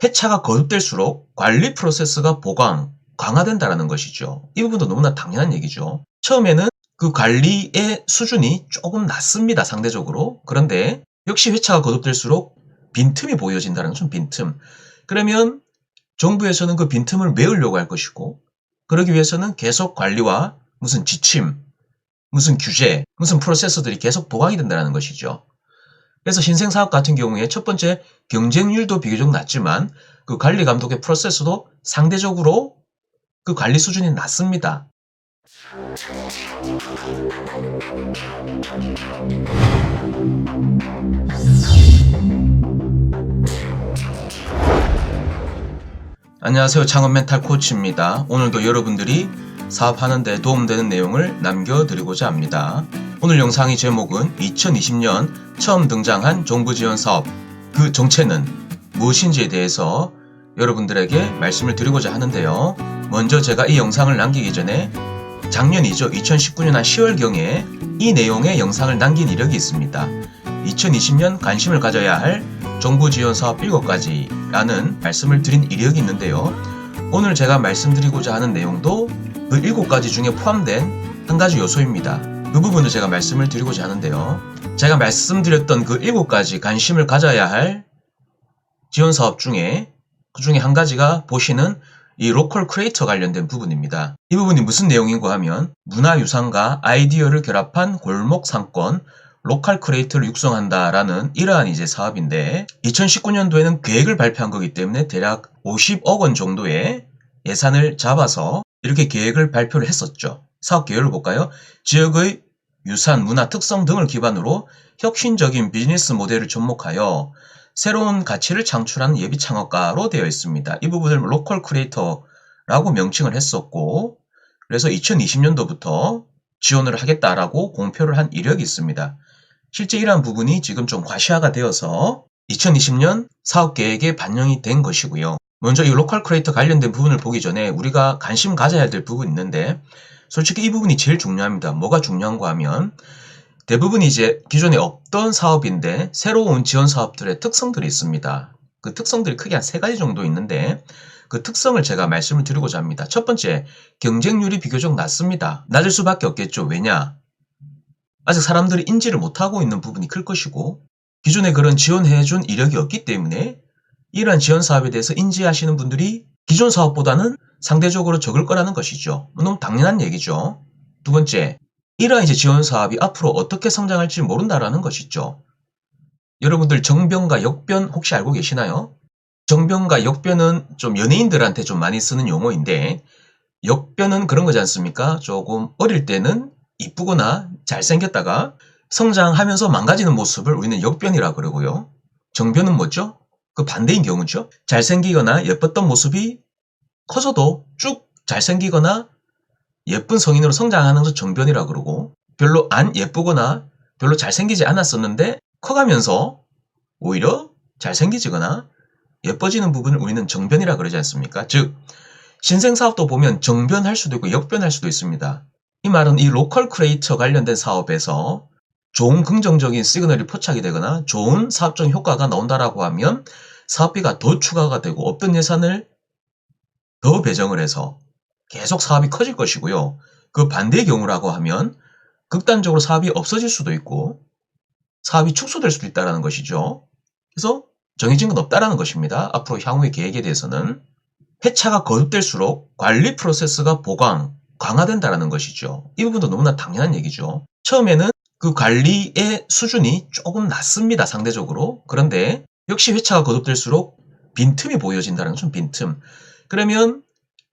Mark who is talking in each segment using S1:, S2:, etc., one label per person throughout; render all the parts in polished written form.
S1: 회차가 거듭될수록 관리 프로세스가 강화된다는 것이죠. 이 부분도 너무나 당연한 얘기죠. 처음에는 그 관리의 수준이 조금 낮습니다. 상대적으로. 그런데 역시 회차가 거듭될수록 빈틈이 보여진다는 거죠. 빈틈. 그러면 정부에서는 그 빈틈을 메우려고 할 것이고, 그러기 위해서는 계속 관리와 무슨 지침, 무슨 규제, 무슨 프로세서들이 계속 보강이 된다는 것이죠. 그래서 신생사업 같은 경우에 첫 번째 경쟁률도 비교적 낮지만 그 관리 감독의 프로세스도 상대적으로 그 관리 수준이 낮습니다. 안녕하세요. 창업 멘탈 코치입니다. 오늘도 여러분들이 사업하는 데 도움되는 내용을 남겨드리고자 합니다. 오늘 영상의 제목은 2020년 처음 등장한 정부 지원 사업, 그 정체는 무엇인지에 대해서 여러분들에게 말씀을 드리고자 하는데요. 먼저 제가 이 영상을 남기기 전에 작년이죠. 2019년 한 10월경에 이 내용의 영상을 남긴 이력이 있습니다. 2020년 관심을 가져야 할 정부 지원 사업 7가지라는 말씀을 드린 이력이 있는데요. 오늘 제가 말씀드리고자 하는 내용도 그 7가지 중에 포함된 한 가지 요소입니다. 그 부분을 제가 말씀을 드리고자 하는데요. 제가 말씀드렸던 그 7가지 관심을 가져야 할 지원 사업 중에 그 중에 한 가지가 보시는 이 로컬 크리에이터 관련된 부분입니다. 이 부분이 무슨 내용인가 하면 문화유산과 아이디어를 결합한 골목 상권 로컬 크리에이터를 육성한다라는 이러한 이제 사업인데 2019년도에는 계획을 발표한 거기 때문에 대략 50억 원 정도의 예산을 잡아서 이렇게 계획을 발표를 했었죠. 사업 계획을 볼까요? 지역의 유산, 문화, 특성 등을 기반으로 혁신적인 비즈니스 모델을 접목하여 새로운 가치를 창출하는 예비 창업가로 되어 있습니다. 이 부분을 로컬 크리에이터라고 명칭을 했었고, 그래서 2020년도부터 지원을 하겠다라고 공표를 한 이력이 있습니다. 실제 이러한 부분이 지금 좀 과시화가 되어서 2020년 사업 계획에 반영이 된 것이고요. 먼저 이 로컬 크리에이터 관련된 부분을 보기 전에 우리가 관심 가져야 될 부분이 있는데, 솔직히 이 부분이 제일 중요합니다. 뭐가 중요한가 하면 대부분이 이제 기존에 없던 사업인데 새로운 지원 사업들의 특성들이 있습니다. 그 특성들이 크게 한 3가지 정도 있는데 그 특성을 제가 말씀을 드리고자 합니다. 첫 번째, 경쟁률이 비교적 낮습니다. 낮을 수밖에 없겠죠. 왜냐? 아직 사람들이 인지를 못하고 있는 부분이 클 것이고 기존에 그런 지원해준 이력이 없기 때문에 이러한 지원 사업에 대해서 인지하시는 분들이 기존 사업보다는 상대적으로 적을 거라는 것이죠. 너무 당연한 얘기죠. 두 번째, 이러한 이제 지원 사업이 앞으로 어떻게 성장할지 모른다라는 것이죠. 여러분들 정변과 역변 혹시 알고 계시나요? 정변과 역변은 좀 연예인들한테 좀 많이 쓰는 용어인데 역변은 그런 거지 않습니까? 조금 어릴 때는 이쁘거나 잘생겼다가 성장하면서 망가지는 모습을 우리는 역변이라고 그러고요. 정변은 뭐죠? 그 반대인 경우죠. 잘생기거나 예뻤던 모습이 커서도 쭉 잘생기거나 예쁜 성인으로 성장하는 것을 정변이라고 그러고 별로 안 예쁘거나 별로 잘생기지 않았었는데 커가면서 오히려 잘생기지거나 예뻐지는 부분을 우리는 정변이라고 그러지 않습니까? 즉 신생사업도 보면 정변할 수도 있고 역변할 수도 있습니다. 이 말은 이 로컬 크리에이터 관련된 사업에서 좋은 긍정적인 시그널이 포착이 되거나 좋은 사업적 효과가 나온다라고 하면 사업비가 더 추가가 되고 없던 예산을 더 배정을 해서 계속 사업이 커질 것이고요. 그 반대의 경우라고 하면 극단적으로 사업이 없어질 수도 있고 사업이 축소될 수도 있다는 것이죠. 그래서 정해진 건 없다라는 것입니다. 앞으로 향후의 계획에 대해서는 회차가 거듭될수록 관리 프로세스가 강화된다는 것이죠. 이 부분도 너무나 당연한 얘기죠. 처음에는 그 관리의 수준이 조금 낮습니다. 상대적으로. 그런데 역시 회차가 거듭될수록 빈틈이 보여진다는 거죠. 빈틈. 그러면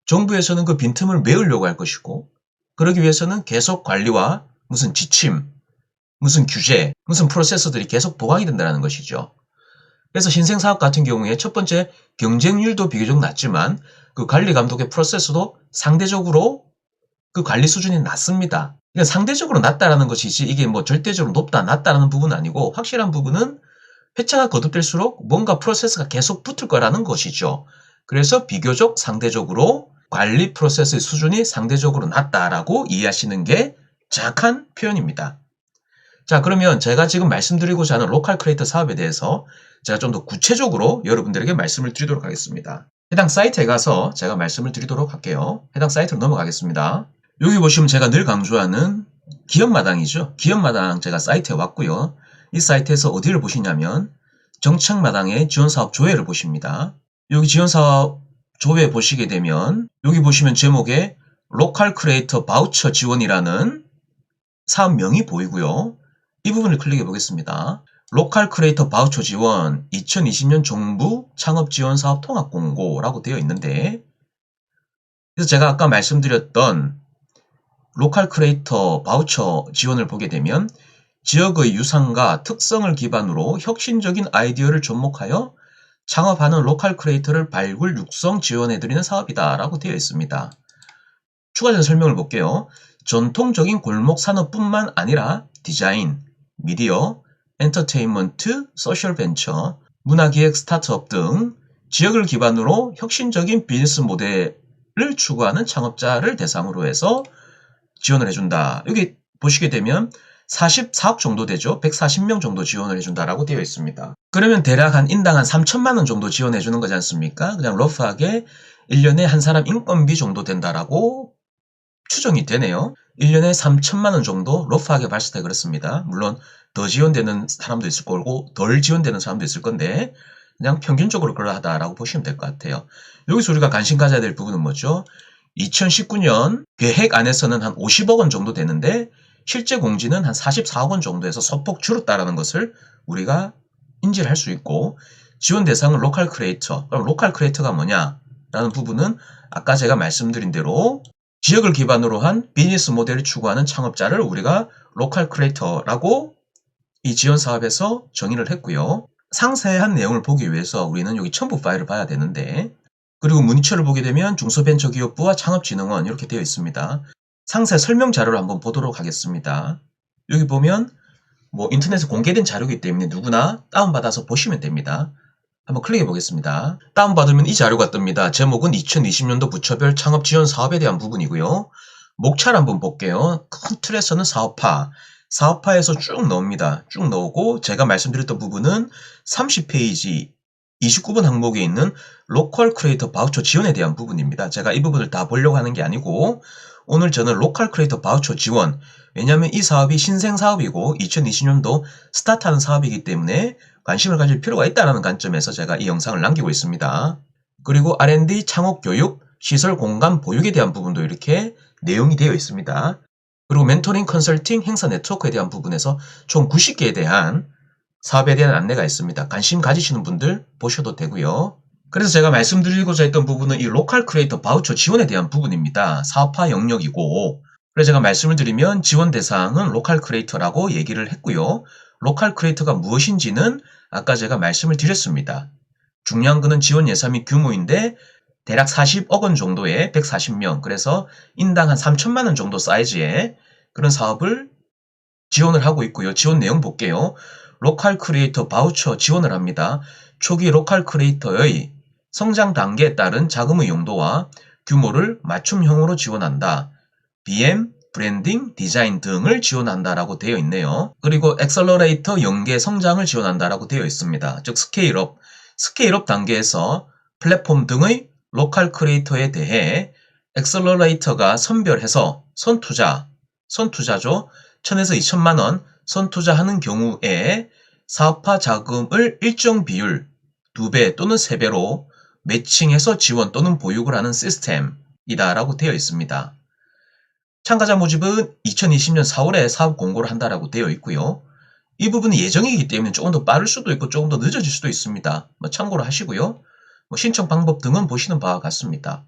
S1: 정부에서는 그 빈틈을 메우려고 할 것이고 그러기 위해서는 계속 관리와 무슨 지침, 무슨 규제, 무슨 프로세서들이 계속 보강이 된다는 것이죠. 그래서 신생사업 같은 경우에 첫 번째 경쟁률도 비교적 낮지만 그 관리 감독의 프로세스도 상대적으로 그 관리 수준이 낮습니다. 그러니까 상대적으로 낮다라는 것이지 이게 뭐 절대적으로 높다, 낮다라는 부분은 아니고 확실한 부분은 회차가 거듭될수록 뭔가 프로세스가 계속 붙을 거라는 것이죠. 그래서 비교적 상대적으로 관리 프로세스의 수준이 상대적으로 낮다라고 이해하시는 게 정확한 표현입니다. 자, 그러면 제가 지금 말씀드리고자 하는 로컬 크리에이터 사업에 대해서 제가 좀 더 구체적으로 여러분들에게 말씀을 드리도록 하겠습니다. 해당 사이트에 가서 제가 말씀을 드리도록 할게요. 해당 사이트로 넘어가겠습니다. 여기 보시면 제가 늘 강조하는 기업마당이죠. 기업마당 제가 사이트에 왔고요. 이 사이트에서 어디를 보시냐면 정책마당의 지원사업 조회를 보십니다. 여기 지원사업 조회 보시게 되면 여기 보시면 제목에 로컬 크리에이터 바우처 지원이라는 사업명이 보이고요. 이 부분을 클릭해 보겠습니다. 로컬 크리에이터 바우처 지원 2020년 정부 창업지원사업 통합공고라고 되어 있는데, 그래서 제가 아까 말씀드렸던 로컬 크리에이터 바우처 지원을 보게 되면 지역의 유산과 특성을 기반으로 혁신적인 아이디어를 접목하여 창업하는 로컬 크리에이터를 발굴, 육성, 지원해드리는 사업이다 라고 되어 있습니다. 추가적인 설명을 볼게요. 전통적인 골목 산업뿐만 아니라 디자인, 미디어, 엔터테인먼트, 소셜 벤처, 문화기획 스타트업 등 지역을 기반으로 혁신적인 비즈니스 모델을 추구하는 창업자를 대상으로 해서 지원을 해준다. 여기 보시게 되면 44억 정도 되죠. 140명 정도 지원을 해준다라고 되어 있습니다. 그러면 대략 한 인당 한 3천만 원 정도 지원해주는 거지 않습니까? 그냥 러프하게 1년에 한 사람 인건비 정도 된다라고 추정이 되네요. 1년에 3천만 원 정도 러프하게 봤을 때 그렇습니다. 물론 더 지원되는 사람도 있을 거고 덜 지원되는 사람도 있을 건데 그냥 평균적으로 그러하다라고 보시면 될 것 같아요. 여기서 우리가 관심 가져야 될 부분은 뭐죠? 2019년 계획 안에서는 한 50억 원 정도 되는데 실제 공지는 한 44억 원 정도에서 소폭 줄었다라는 것을 우리가 인지를 할 수 있고, 지원 대상은 로컬 크리에이터. 그럼 로컬 크리에이터가 뭐냐라는 부분은 아까 제가 말씀드린 대로 지역을 기반으로 한 비즈니스 모델을 추구하는 창업자를 우리가 로컬 크리에이터라고 이 지원 사업에서 정의를 했고요. 상세한 내용을 보기 위해서 우리는 여기 첨부 파일을 봐야 되는데, 그리고 문의처를 보게 되면 중소벤처기업부와 창업진흥원 이렇게 되어 있습니다. 상세 설명 자료를 한번 보도록 하겠습니다. 여기 보면 뭐 인터넷에 공개된 자료이기 때문에 누구나 다운받아서 보시면 됩니다. 한번 클릭해 보겠습니다. 다운받으면 이 자료가 뜹니다. 제목은 2020년도 부처별 창업 지원 사업에 대한 부분이고요. 목차를 한번 볼게요. 큰 틀에서는 사업화. 사업화에서 쭉 넣습니다. 쭉 넣고 제가 말씀드렸던 부분은 30페이지 29번 항목에 있는 로컬 크리에이터 바우처 지원에 대한 부분입니다. 제가 이 부분을 다 보려고 하는 게 아니고 오늘 저는 로컬 크리에이터 바우처 지원, 왜냐하면 이 사업이 신생 사업이고 2020년도 스타트하는 사업이기 때문에 관심을 가질 필요가 있다는 관점에서 제가 이 영상을 남기고 있습니다. 그리고 R&D 창업 교육, 시설 공간 보육에 대한 부분도 이렇게 내용이 되어 있습니다. 그리고 멘토링 컨설팅 행사 네트워크에 대한 부분에서 총 90개에 대한 사업에 대한 안내가 있습니다. 관심 가지시는 분들 보셔도 되고요. 그래서 제가 말씀드리고자 했던 부분은 이 로컬 크리에이터 바우처 지원에 대한 부분입니다. 사업화 영역이고, 그래서 제가 말씀을 드리면 지원 대상은 로컬 크리에이터라고 얘기를 했고요. 로컬 크리에이터가 무엇인지는 아까 제가 말씀을 드렸습니다. 중요한 거는 지원 예산 및 규모인데 대략 40억 원 정도의 140명, 그래서 인당 한 3천만 원 정도 사이즈의 그런 사업을 지원을 하고 있고요. 지원 내용 볼게요. 로컬 크리에이터 바우처 지원을 합니다. 초기 로컬 크리에이터의 성장 단계에 따른 자금의 용도와 규모를 맞춤형으로 지원한다. BM, 브랜딩, 디자인 등을 지원한다라고 되어 있네요. 그리고 엑셀러레이터 연계 성장을 지원한다라고 되어 있습니다. 즉 스케일업 단계에서 플랫폼 등의 로컬 크리에이터에 대해 엑셀러레이터가 선별해서 선투자죠. 1000에서 2천만 원 선투자하는 경우에 사업화 자금을 일정 비율 2배 또는 3배로 매칭해서 지원 또는 보육을 하는 시스템이다라고 되어 있습니다. 참가자 모집은 2020년 4월에 사업 공고를 한다라고 되어 있고요. 이 부분은 예정이기 때문에 조금 더 빠를 수도 있고 조금 더 늦어질 수도 있습니다. 참고를 하시고요. 신청 방법 등은 보시는 바와 같습니다.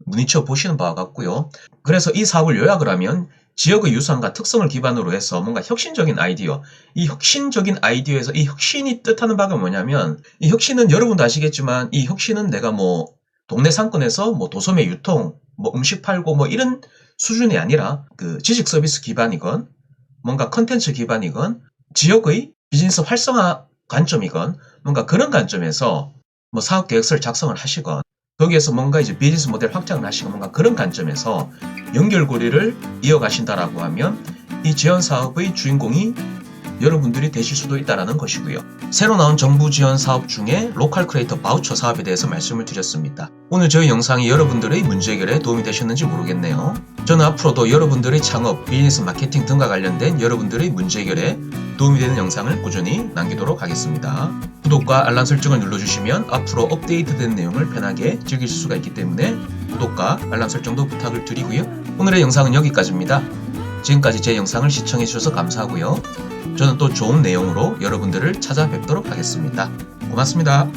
S1: 문의처 보시는 바와 같고요. 그래서 이 사업을 요약을 하면 지역의 유산과 특성을 기반으로 해서 뭔가 혁신적인 아이디어, 이 혁신적인 아이디어에서 이 혁신이 뜻하는 바가 뭐냐면, 이 혁신은 여러분도 아시겠지만 이 혁신은 내가 뭐 동네 상권에서 뭐 도소매 유통, 뭐 음식 팔고 뭐 이런 수준이 아니라 그 지식 서비스 기반이건 뭔가 컨텐츠 기반이건 지역의 비즈니스 활성화 관점이건 뭔가 그런 관점에서 뭐 사업 계획서를 작성을 하시건 거기에서 뭔가 이제 비즈니스 모델 확장을 하시고 뭔가 그런 관점에서 연결고리를 이어가신다라고 하면 이 지원 사업의 주인공이 여러분들이 되실 수도 있다는 것이고요. 새로 나온 정부 지원 사업 중에 로컬 크리에이터 바우처 사업에 대해서 말씀을 드렸습니다. 오늘 저희 영상이 여러분들의 문제 해결에 도움이 되셨는지 모르겠네요. 저는 앞으로도 여러분들의 창업, 비즈니스 마케팅 등과 관련된 여러분들의 문제 해결에 도움이 되는 영상을 꾸준히 남기도록 하겠습니다. 구독과 알람 설정을 눌러주시면 앞으로 업데이트된 내용을 편하게 즐길 수가 있기 때문에 구독과 알람 설정도 부탁을 드리고요. 오늘의 영상은 여기까지입니다. 지금까지 제 영상을 시청해주셔서 감사하고요. 저는 또 좋은 내용으로 여러분들을 찾아뵙도록 하겠습니다. 고맙습니다.